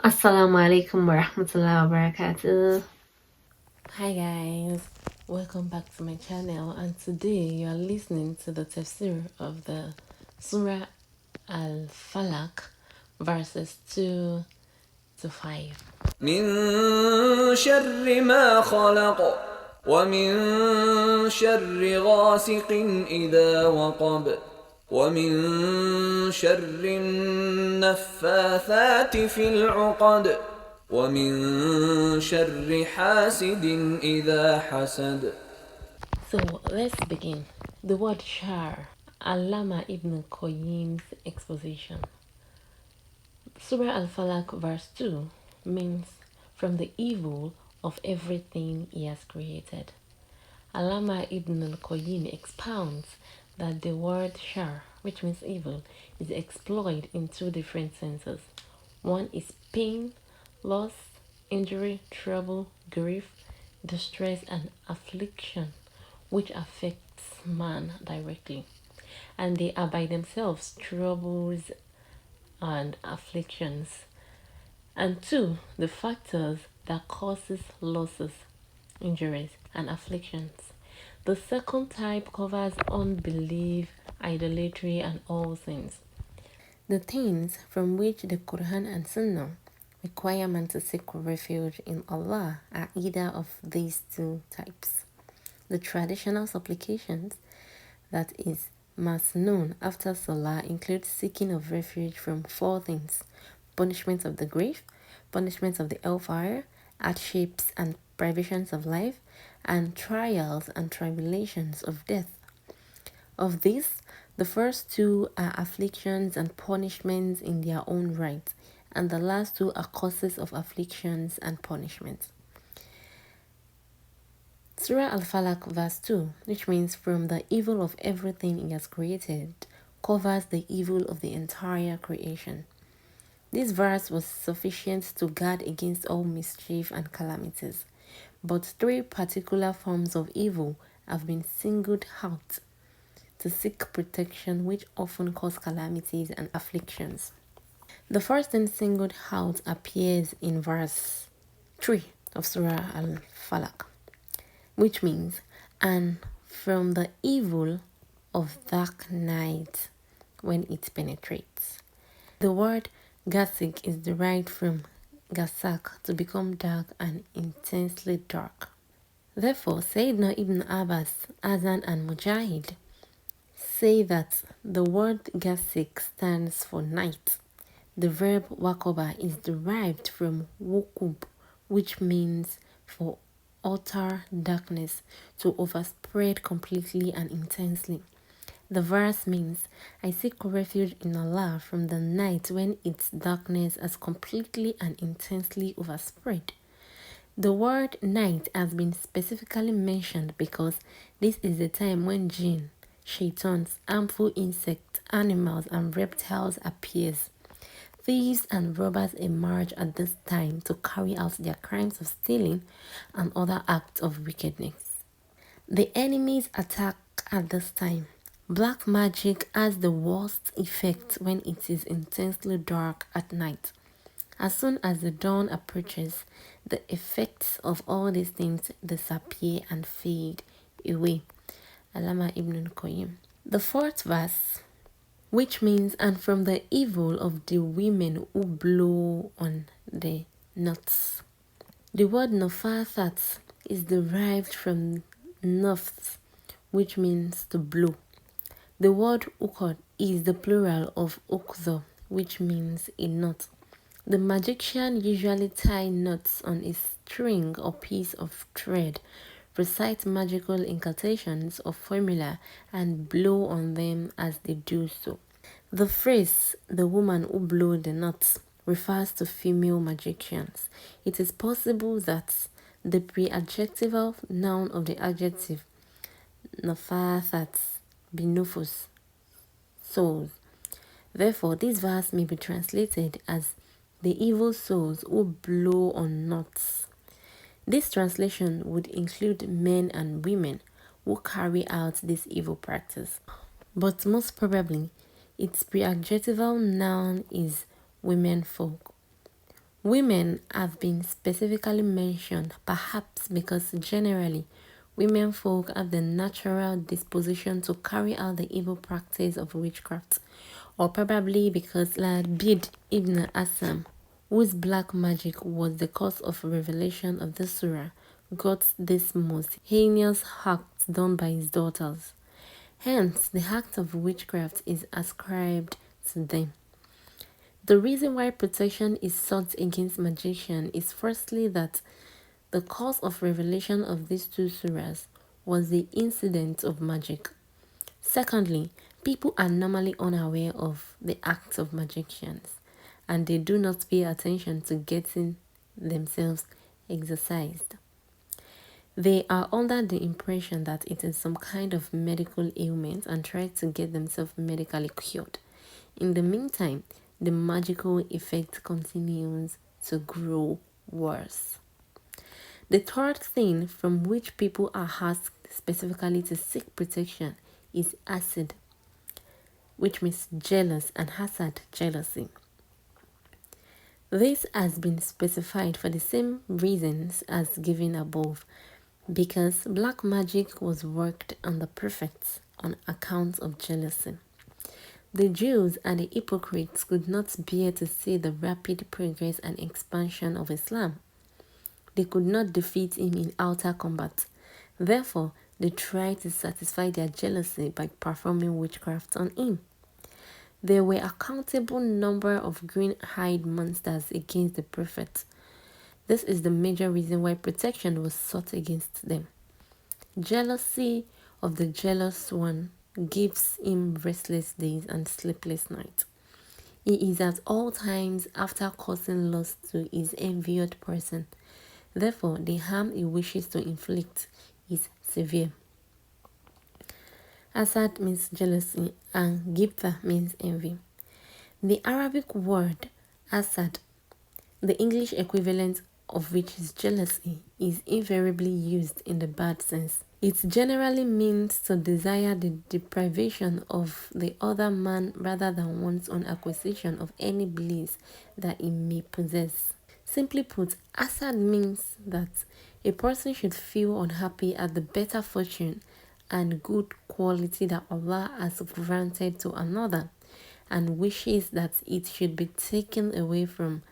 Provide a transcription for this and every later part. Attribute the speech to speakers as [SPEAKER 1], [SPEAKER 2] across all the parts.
[SPEAKER 1] Assalamu alaikum wa rahmatullahi wa barakatuh.
[SPEAKER 2] Hi guys, welcome back to my channel, and today you are listening to the Tefsir of the Surah Al-Falaq verses 2 to 5.
[SPEAKER 3] من شر ما خلق ومن شر غاسق إذا وقب ومن شر النفاثات في العقد ومن شر حاسد إذا حسد.
[SPEAKER 2] So let's begin. The word Shar, Allama ibn Qayyim's exposition. Surah Al-Falaq verse 2 means from the evil of everything he has created. Allama ibn al-Qayyim expounds that the word shar, which means evil, is exploited in two different senses. One is pain, loss, injury, trouble, grief, distress, and affliction, which affects man directly. And they are by themselves troubles and afflictions. And two, the factors that causes losses, injuries, and afflictions. The second type covers unbelief, idolatry, and all sins. The things from which the Quran and Sunnah require man to seek refuge in Allah are either of these two types. The traditional supplications, that is, mass known after Salah, include seeking of refuge from four things: punishments of the grave, punishments of the hellfire, hardships and privations of life, and trials and tribulations of death. Of these, the first two are afflictions and punishments in their own right, and the last two are causes of afflictions and punishments. Surah Al-Falaq verse 2, which means from the evil of everything he has created, covers the evil of the entire creation. This verse was sufficient to guard against all mischief and calamities, but three particular forms of evil have been singled out to seek protection, which often cause calamities and afflictions. The first thing singled out appears in verse 3 of Surah Al-Falaq, which means, and from the evil of dark night when it penetrates. The word Gasik is derived from Gasak, to become dark and intensely dark. Therefore, Sayyidina Ibn Abbas, Azan and Mujahid say that the word Gasik stands for night. The verb wakoba is derived from wukub, which means for utter darkness, to overspread completely and intensely. The verse means, I seek refuge in Allah from the night when its darkness has completely and intensely overspread. The word night has been specifically mentioned because this is the time when jinn, shaitans, harmful insects, animals, and reptiles appears. Thieves and robbers emerge at this time to carry out their crimes of stealing and other acts of wickedness. The enemies attack at this time. Black magic has the worst effect when it is intensely dark at night. As soon as the dawn approaches, the effects of all these things disappear and fade away. Allama ibn Qayyim. The fourth verse, which means, and from the evil of the women who blow on the nuts. The word nafasat is derived from nafs, which means to blow. The word ukod is the plural of ukzo, which means a knot. The magician usually tie knots on a string or piece of thread, recite magical incantations or formula, and blow on them as they do so. The phrase, the woman who blew the nuts, refers to female magicians. It is possible that the pre-adjectival noun of the adjective nafathat be nufus, souls. Therefore, this verse may be translated as the evil souls who blow on nuts. This translation would include men and women who carry out this evil practice, but most probably its pre-adjectival noun is women folk. Women have been specifically mentioned, perhaps because generally women folk have the natural disposition to carry out the evil practice of witchcraft, or probably because Labid ibn Assam, whose black magic was the cause of revelation of the surah, got this most heinous act done by his daughters. Hence, the act of witchcraft is ascribed to them. The reason why protection is sought against magician is firstly that the cause of revelation of these two surahs was the incident of magic. Secondly, people are normally unaware of the acts of magicians, and they do not pay attention to getting themselves exorcised. They are under the impression that it is some kind of medical ailment and try to get themselves medically cured. In the meantime, the magical effect continues to grow worse. The third thing from which people are asked specifically to seek protection is acid, which means jealous, and hasad, jealousy. This has been specified for the same reasons as given above, because black magic was worked on the prophets on account of jealousy. The Jews and the hypocrites could not bear to see the rapid progress and expansion of Islam. They could not defeat him in outer combat. Therefore, they tried to satisfy their jealousy by performing witchcraft on him. There were a countable number of green-eyed monsters against the prophet. This is the major reason why protection was sought against them. Jealousy of the jealous one gives him restless days and sleepless nights. He is at all times after causing loss to his envied person. Therefore, the harm he wishes to inflict is severe. Asad means jealousy and Gipta means envy. The Arabic word Asad, the English equivalent of which is jealousy, is invariably used in the bad sense. It generally means to desire the deprivation of the other man rather than one's own acquisition of any bliss that he may possess. Simply put, Asad means that a person should feel unhappy at the better fortune and good quality that Allah has granted to another, and wishes that it should be taken away from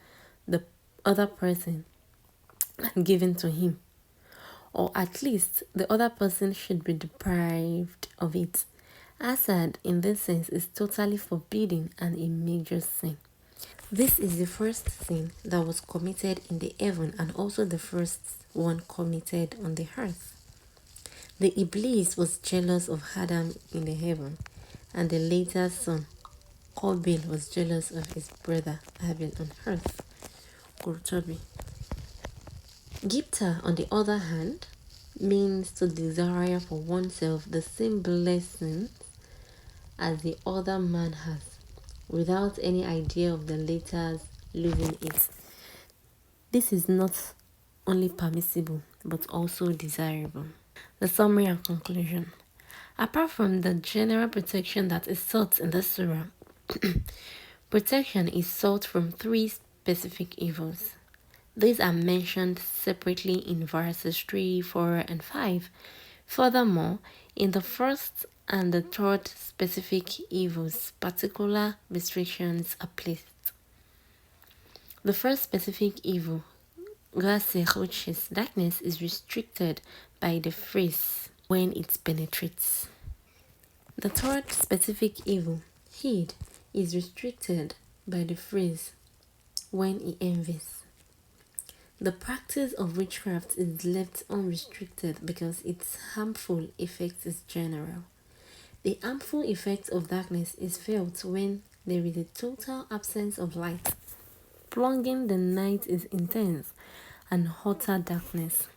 [SPEAKER 2] the other person and given to him, or at least the other person should be deprived of it. Asad in this sense is totally forbidden and a major sin. This is the first sin that was committed in the heaven and also the first one committed on the earth. The Iblis was jealous of Adam in the heaven, and the later son, Qabil, was jealous of his brother Abel on earth. Qurtubi. Gipta, on the other hand, means to desire for oneself the same blessings as the other man has, without any idea of the latter's losing it. This is not only permissible, but also desirable. The summary and conclusion. Apart from the general protection that is sought in the surah, protection is sought from three specific evils. These are mentioned separately in verses 3, 4, and 5. Furthermore, in the first and the third specific evils, particular restrictions are placed. The first specific evil, Ghasir, which is darkness, is restricted by the phrase when it penetrates. The third specific evil, Heed, is restricted by the phrase when he envies. The practice of witchcraft is left unrestricted because its harmful effect is general. The harmful effect of darkness is felt when there is a total absence of light. Plunging the night is intense and utter darkness.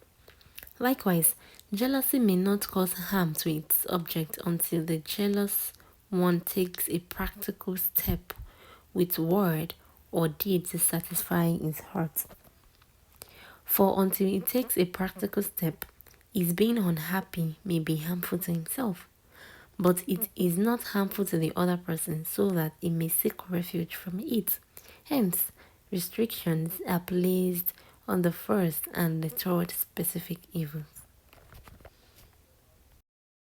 [SPEAKER 2] Likewise, jealousy may not cause harm to its object until the jealous one takes a practical step with word or deed to satisfy his heart. For until he takes a practical step, his being unhappy may be harmful to himself, but it is not harmful to the other person so that he may seek refuge from it. Hence, restrictions are placed on the first and the third specific evils.